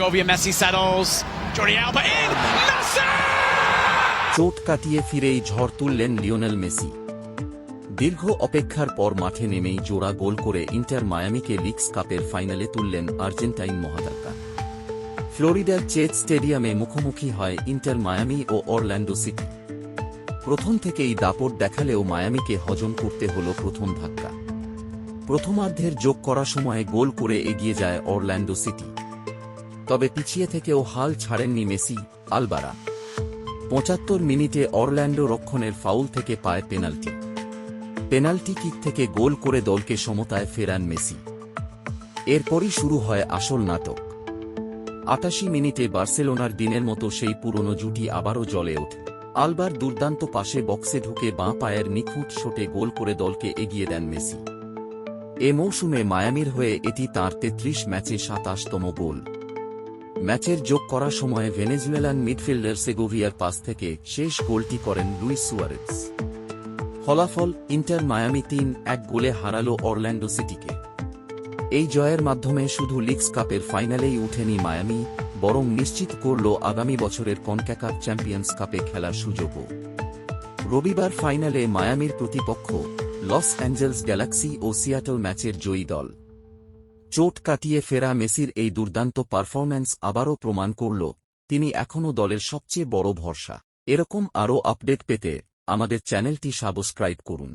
Segovia, Messi settles. Jordi Alba in. Messi! চোট কাটিয়ে ফিরেই ঝড় তুললেন লিওনেল মেসি। দীর্ঘ অপেক্ষার পর মাঠে নেমেই জোড়া গোল করে ইন্টার মায়ামিকে লিগস কাপের ফাইনালে তুললেন আর্জেন্টাইন মহাতারকা। ফ্লোরিডার চেজ স্টেডিয়ামে মুখোমুখি হয় ইন্টার মায়ামি ও অরল্যান্ডো সিটি। প্রথম থেকেই দাপট দেখালেও মায়ামিকে হজম করতে হল প্রথম ধাক্কা। প্রথমার্ধের যোগ করা সময়ে গোল করে এগিয়ে যায় অরল্যান্ডো সিটি। তবে পিছিয়ে থেকেও হাল ছাড়েননি মেসি, আলবারা। ৭৫ মিনিটে অরল্যান্ডো রক্ষণের ফাউল থেকে পায় পেনাল্টি। পেনাল্টি কিক থেকে গোল করে দলকে সমতায় ফেরান মেসি। এরপরই শুরু হয় আসল নাটক। ৮৮ মিনিটে বার্সেলোনার দিনের মতো সেই পুরনো জুটি আবারও জ্বলে ওঠে। আলবার দুর্দান্ত পাশে বক্সে ঢুকে বাঁ পায়ের নিখুঁত শটে গোল করে দলকে এগিয়ে দেন মেসি। এ মৌসুমে মায়ামির হয়ে এটি তাঁর ৩৩ ম্যাচে ২৭তম গোল। ম্যাচের যোগ করার সময়ে ভেনেজুয়েলান মিডফিল্ডার সেগোভিয়ার পাস থেকে শেষ গোলটি করেন লুইস সুয়ারেজ। ফলাফল ইন্টার মায়ামি ৩-১ গোলে হারালো অরল্যান্ডো সিটিকে। এই জয়ের মাধ্যমে শুধু লিগস কাপের ফাইনালেই উঠেনি মায়ামি, বরং নিশ্চিত করল আগামী বছরের কনক্যাকাফ চ্যাম্পিয়ন্স কাপে খেলার সুযোগও। রবিবার ফাইনালে মায়ামির প্রতিপক্ষ লস অ্যাঞ্জেলস গ্যালাক্সি ও সিয়াটল ম্যাচের জয়ী দল। চোট কাটিয়ে ফেরা মেসির এই দুর্দান্ত পারফরম্যান্স আবারও প্রমাণ করল তিনি এখনও দলের সবচেয়ে বড় ভরসা। এরকম আরও আপডেট পেতে আমাদের চ্যানেলটি সাবস্ক্রাইব করুন।